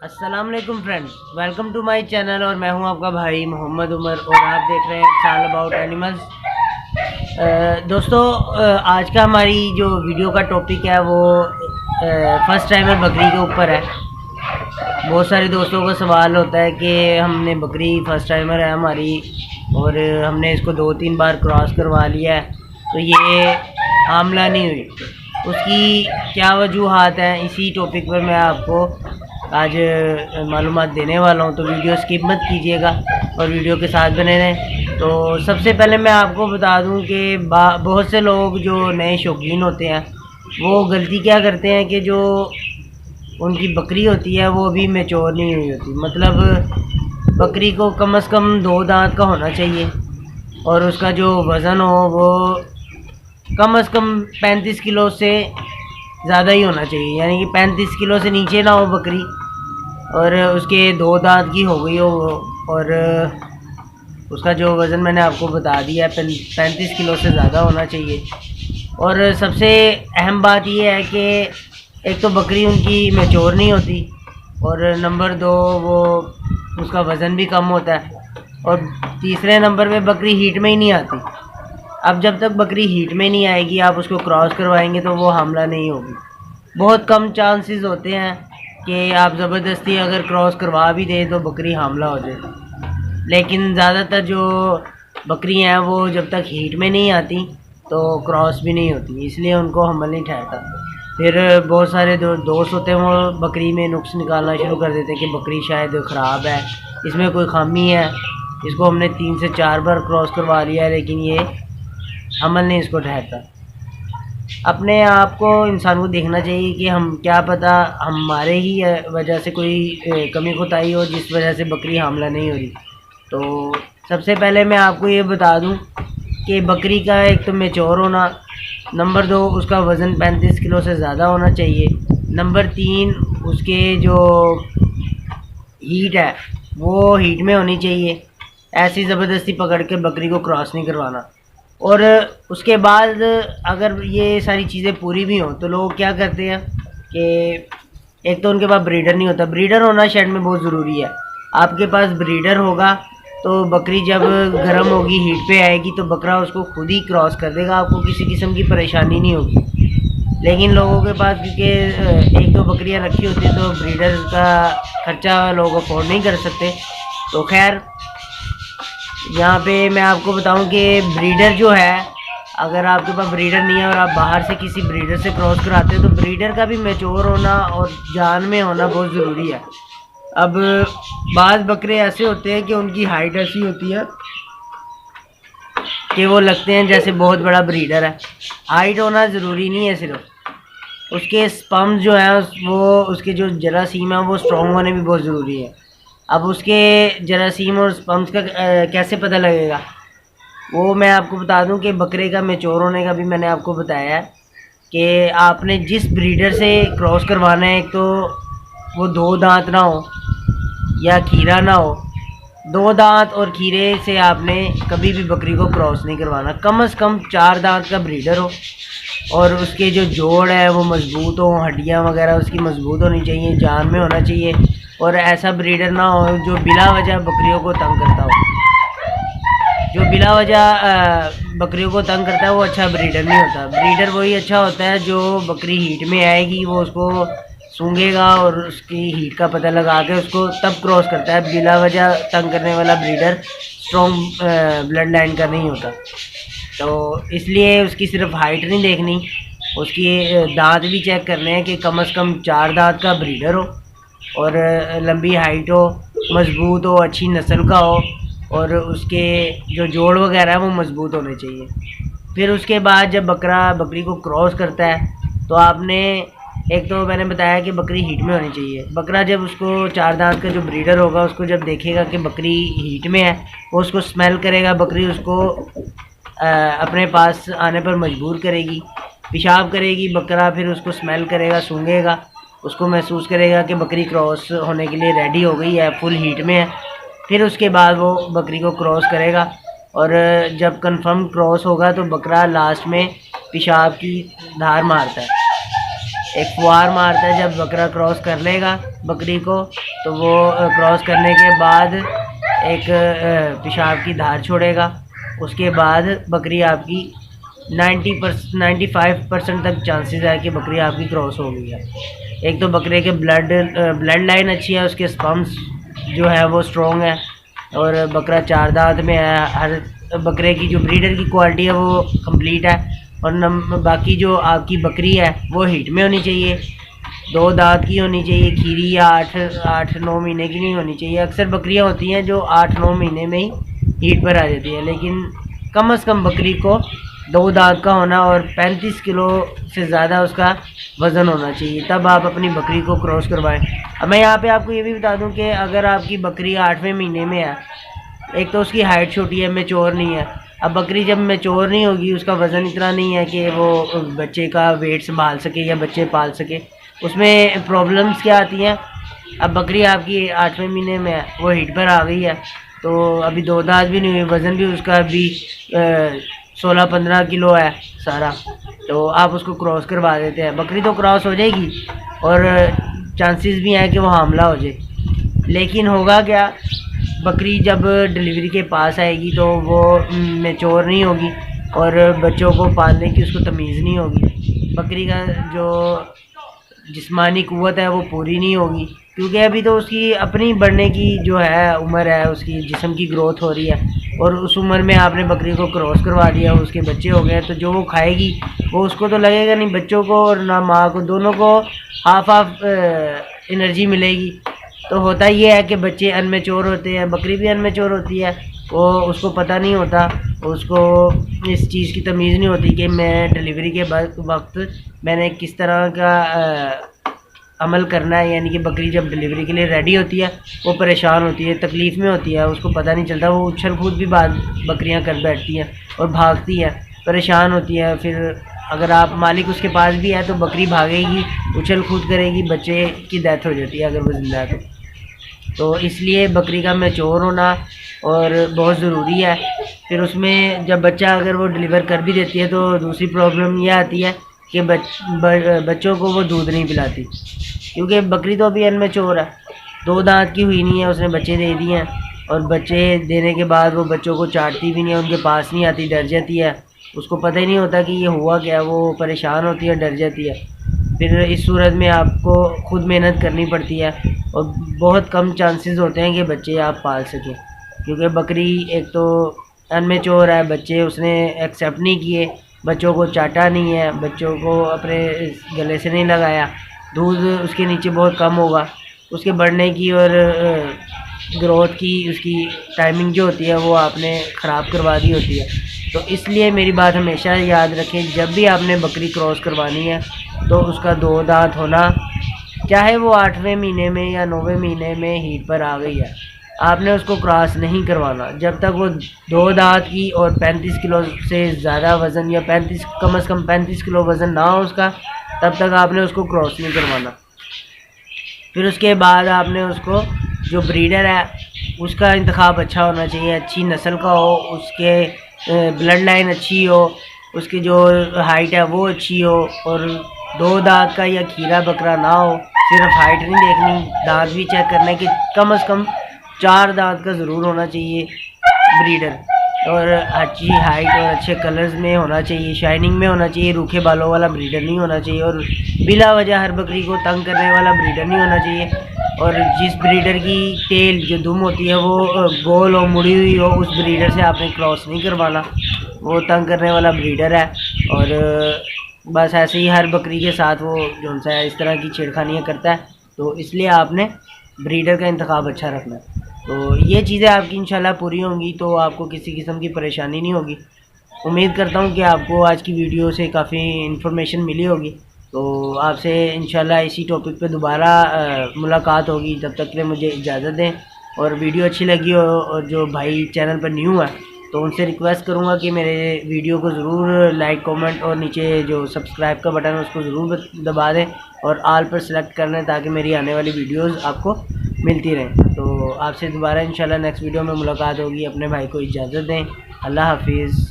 अस्सलाम वालेकुम friends, welcome to my channel. और मैं हूं आपका भाई मोहम्मद उमर और आप देख रहे हैं ऑल अबाउट एनिमल्स। दोस्तों, आज का हमारी जो वीडियो का टॉपिक है वो फर्स्ट टाइमर बकरी के ऊपर है। बहुत सारे दोस्तों का सवाल होता है कि हमने बकरी फर्स्ट टाइमर है हमारी और हमने इसको 2-3 बार क्रॉस करवा लिया है, तो ये हामला नहीं हुई, उसकी क्या वजूहात हैं, इसी टॉपिक पर मैं आपको आज मालूमात देने वाला हूं। तो वीडियो स्किप मत कीजिएगा और वीडियो के साथ बने रहें। तो सबसे पहले मैं आपको बता दूं कि बहुत से लोग जो नए शौकीन होते हैं वो गलती क्या करते हैं कि जो उनकी बकरी होती है वो अभी मैच्योर नहीं हुई होती। मतलब बकरी को कम से कम 2 दांत का होना चाहिए और उसका जो वज़न हो वो कम से कम 35 किलो से ज़्यादा ही होना चाहिए, यानी कि 35 किलो से नीचे ना हो बकरी, और उसके 2 दांत की हो गई हो और उसका जो वज़न मैंने आपको बता दिया है 35 किलो से ज़्यादा होना चाहिए। और सबसे अहम बात यह है कि एक तो बकरी उनकी मैच्योर नहीं होती और नंबर 2 वो उसका वज़न भी कम होता है, और तीसरे नंबर पे बकरी हीट में ही नहीं आती। अब जब तक बकरी हीट में नहीं आएगी आप उसको क्रॉस करवाएंगे तो वो हमला नहीं होगी। बहुत कम चांसेस होते हैं कि आप ज़बरदस्ती अगर क्रॉस करवा भी दें तो बकरी हमला हो जाए, लेकिन ज़्यादातर जो बकरी हैं वो जब तक हीट में नहीं आती तो क्रॉस भी नहीं होती, इसलिए उनको हमल नहीं ठहरता। फिर बहुत सारे दोस्त होते हैं वो बकरी में नुक्स निकालना शुरू कर देते हैं कि बकरी शायद ख़राब है, इसमें कोई खामी है, इसको हमने 3 से 4 बार क्रॉस करवा लिया है लेकिन ये हमल नहीं इसको ठहरता। अपने आप को इंसान को देखना चाहिए कि हम क्या पता हमारे ही वजह से कोई कमी कोताही हो जिस वजह से बकरी हमला नहीं हो रही। तो सबसे पहले मैं आपको ये बता दूं कि बकरी का एक तो मैच्योर होना, नंबर 2 उसका वज़न 35 किलो से ज़्यादा होना चाहिए, नंबर 3 उसके जो हीट है वो हीट में होनी चाहिए। ऐसी ज़बरदस्ती पकड़ के बकरी को क्रॉस नहीं करवाना। और उसके बाद अगर ये सारी चीज़ें पूरी भी हों तो लोग क्या करते हैं कि एक तो उनके पास ब्रीडर नहीं होता। ब्रीडर होना शेड में बहुत ज़रूरी है। आपके पास ब्रीडर होगा तो बकरी जब गर्म होगी, हीट पे आएगी, तो बकरा उसको खुद ही क्रॉस कर देगा, आपको किसी किस्म की परेशानी नहीं होगी। लेकिन लोगों के पास क्योंकि 1-2 बकरियां रखी होती है तो ब्रीडर का खर्चा लोग अफोर्ड नहीं कर सकते। तो खैर यहाँ पे मैं आपको बताऊं कि ब्रीडर जो है, अगर आपके पास ब्रीडर नहीं है और आप बाहर से किसी ब्रीडर से क्रॉस कराते हो तो ब्रीडर का भी मैच्योर होना और जान में होना बहुत ज़रूरी है। अब बाज़ बकरे ऐसे होते हैं कि उनकी हाइट ऐसी होती है कि वो लगते हैं जैसे बहुत बड़ा ब्रीडर है। हाइट होना ज़रूरी नहीं है, सिर्फ उसके स्पर्म्स जो हैं वो उसके जो जरासीम है वो स्ट्रॉन्ग होने भी बहुत ज़रूरी है। अब उसके जरासीम और स्पर्म्स का कैसे पता लगेगा, वो मैं आपको बता दूं कि बकरे का मैच्योर होने का भी मैंने आपको बताया है कि आपने जिस ब्रीडर से क्रॉस करवाना है, एक तो वो 2 दांत ना हो या खीरा ना हो। 2 दांत और खीरे से आपने कभी भी बकरी को क्रॉस नहीं करवाना। कम से कम 4 दांत का ब्रीडर हो और उसके जो जोड़ है वो मजबूत हो, हड्डियां वगैरह उसकी मजबूत होनी चाहिए, जान में होना चाहिए। और ऐसा ब्रीडर ना हो जो बिला वजह बकरियों को तंग करता हो। जो बिला वजह बकरियों को तंग करता है वो अच्छा ब्रीडर नहीं होता। ब्रीडर वही अच्छा होता है जो बकरी हीट में आएगी वो उसको सूंघेगा और उसकी हीट का पता लगा के उसको तब क्रॉस करता है। बिला वजह तंग करने वाला ब्रीडर स्ट्रॉन्ग ब्लड लाइन का नहीं होता। तो इसलिए उसकी सिर्फ हाइट नहीं देखनी, उसकी दांत भी चेक करने हैं कि कम से कम 4 दांत का ब्रीडर हो और लंबी हाइट हो, मजबूत हो, अच्छी नस्ल का हो और उसके जो जोड़ वगैरह है वो मजबूत होने चाहिए। फिर उसके बाद जब बकरा बकरी को क्रॉस करता है तो आपने एक तो मैंने बताया कि बकरी हीट में होनी चाहिए। बकरा जब उसको 4 दांत का जो ब्रीडर होगा उसको जब देखेगा कि बकरी हीट में है वो उसको स्मेल करेगा, बकरी उसको अपने पास आने पर मजबूर करेगी, पेशाब करेगी। बकरा फिर उसको स्मेल करेगा, सूंघेगा, उसको महसूस करेगा कि बकरी क्रॉस होने के लिए रेडी हो गई है, फुल हीट में है। फिर उसके बाद वो बकरी को क्रॉस करेगा और जब कंफर्म क्रॉस होगा तो बकरा लास्ट में पेशाब की धार मारता है। एक फुहार मारता है जब बकरा क्रॉस कर लेगा बकरी को, तो वो क्रॉस करने के बाद एक पेशाब की धार छोड़ेगा। उसके बाद बकरी आपकी 95% तक चांसेस है कि बकरी आपकी क्रॉस हो गई है। एक तो बकरे के ब्लड लाइन अच्छी है, उसके स्पम्स जो है वो स्ट्रॉन्ग है, और बकरा 4 दांत में है। हर बकरे की जो ब्रीडर की क्वालिटी है वो कंप्लीट है। और बाकी जो आपकी बकरी है वो हीट में होनी चाहिए, 2 दांत की होनी चाहिए, खीरी, या 8-9 महीने की नहीं होनी चाहिए। अक्सर बकरियां होती हैं जो 8-9 महीने में ही हीट पर आ जाती है, लेकिन कम से कम बकरी को 2 दांत का होना और 35 किलो से ज़्यादा उसका वज़न होना चाहिए, तब आप अपनी बकरी को क्रॉस करवाएं। अब मैं यहाँ पे आपको ये भी बता दूं कि अगर आपकी बकरी 8वें महीने में है, एक तो उसकी हाइट छोटी है, मैच्योर नहीं है। अब बकरी जब मैच्योर नहीं होगी, उसका वज़न इतना नहीं है कि वो बच्चे का वेट संभाल सके या बच्चे पाल सके, उसमें प्रॉब्लम्स क्या आती हैं। अब बकरी आपकी 8वें महीने में है, वो हीट पर आ गई है, तो अभी 2 दांत भी नहीं हुई, वज़न भी उसका अभी 16-15 किलो है सारा, तो आप उसको क्रॉस करवा देते हैं। बकरी तो क्रॉस हो जाएगी और चांसेस भी हैं कि वो हामला हो जाए, लेकिन होगा क्या, बकरी जब डिलीवरी के पास आएगी तो वो मैच्योर नहीं होगी और बच्चों को पालने की उसको तमीज़ नहीं होगी। बकरी का जो जिस्मानी क़ुव्वत है वो पूरी नहीं होगी, क्योंकि अभी तो उसकी अपनी बढ़ने की जो है उम्र है, उसकी जिस्म की ग्रोथ हो रही है, और उस उम्र में आपने बकरी को क्रॉस करवा दिया, उसके बच्चे हो गए, तो जो वो खाएगी वो उसको तो लगेगा नहीं, बच्चों को और ना माँ को, दोनों को हाफ एनर्जी मिलेगी। तो होता ये है कि बच्चे अनमेच्योर होते हैं, बकरी भी अनमेच्योर होती है, वो उसको पता नहीं होता, उसको इस चीज़ की तमीज़ नहीं होती कि मैं डिलीवरी के वक्त मैंने किस तरह का अमल करना है। यानी कि बकरी जब डिलीवरी के लिए रेडी होती है वो परेशान होती है, तकलीफ़ में होती है, उसको पता नहीं चलता, वो उछल कूद भी बकरियां कर बैठती हैं और भागती हैं, परेशान होती है। फिर अगर आप मालिक उसके पास भी है तो बकरी भागेगी, उछल कूद करेगी, बच्चे की डेथ हो जाती है अगर वो ज़िंदा है तो इसलिए बकरी का मैच्योर होना और बहुत ज़रूरी है। फिर उसमें जब बच्चा अगर वो डिलीवर कर भी देती है तो दूसरी प्रॉब्लम ये आती है कि बच्चों को वो दूध नहीं पिलाती, क्योंकि बकरी तो अभी अनमैच्योर है, 2 दांत की हुई नहीं है, उसने बच्चे दे दिए हैं, और बच्चे देने के बाद वो बच्चों को चाटती भी नहीं है, उनके पास नहीं आती, डर जाती है, उसको पता ही नहीं होता कि ये हुआ क्या, वो परेशान होती है, डर जाती है। फिर इस सूरत में आपको खुद मेहनत करनी पड़ती है और बहुत कम चांसेस होते हैं कि बच्चे आप पाल सकें, क्योंकि बकरी एक तो अनमेच्योर है, बच्चे उसने एक्सेप्ट नहीं किए, बच्चों को चाटा नहीं है, बच्चों को अपने गले से नहीं लगाया, दूध उसके नीचे बहुत कम होगा, उसके बढ़ने की और ग्रोथ की उसकी टाइमिंग जो होती है वो आपने ख़राब करवा दी होती है। तो इसलिए मेरी बात हमेशा याद रखें, जब भी आपने बकरी क्रॉस करवानी है तो उसका 2 दांत होना, चाहे वो 8वें महीने में या 9वें महीने में हीट पर आ गई है, आपने उसको क्रॉस नहीं करवाना जब तक वो 2 दांत की और 35 किलो से ज़्यादा वज़न, या 35 कम से कम 35 किलो वज़न ना हो उसका, तब तक आपने उसको क्रॉस नहीं करवाना। फिर उसके बाद आपने उसको, जो ब्रीडर है उसका इंतखाब अच्छा होना चाहिए, अच्छी नस्ल का हो, उसके ब्लड लाइन अच्छी हो, उसकी जो हाइट है वो अच्छी हो, और 2 दांत का या खीरा बकरा ना हो। सिर्फ हाइट नहीं देखनी, दांत भी चेक करने के कम से कम 4 दांत का ज़रूर होना चाहिए ब्रीडर, और अच्छी हाइट और अच्छे कलर्स में होना चाहिए, शाइनिंग में होना चाहिए, रूखे बालों वाला ब्रीडर नहीं होना चाहिए, और बिला वजह हर बकरी को तंग करने वाला ब्रीडर नहीं होना चाहिए। और जिस ब्रीडर की टेल जो दुम होती है वो गोल और मुड़ी हुई हो, उस ब्रीडर से आपने क्रॉस नहीं करवाना, वो तंग करने वाला ब्रीडर है। और बस ऐसे ही हर बकरी के साथ वो जो सा है इस तरह की छेड़खानियाँ करता है, तो इसलिए आपने ब्रीडर का इंतखाब अच्छा रखना है। तो ये चीज़ें आपकी इंशाल्लाह पूरी होंगी तो आपको किसी किस्म की परेशानी नहीं होगी। उम्मीद करता हूँ कि आपको आज की वीडियो से काफ़ी इन्फॉर्मेशन मिली होगी। तो आपसे इंशाल्लाह इसी टॉपिक पे दोबारा मुलाकात होगी। तब तक के लिए मुझे इजाज़त दें, और वीडियो अच्छी लगी हो और जो भाई चैनल पर न्यू है तो उनसे रिक्वेस्ट करूँगा कि मेरे वीडियो को ज़रूर लाइक, कमेंट और नीचे जो सब्सक्राइब का बटन है उसको ज़रूर दबा दें और ऑल पर सेलेक्ट कर लें, ताकि मेरी आने वाली वीडियोस आपको मिलती रहें। तो आपसे दोबारा इंशाल्लाह नेक्स्ट वीडियो में मुलाकात होगी। अपने भाई को इजाज़त दें। अल्लाह हाफिज़।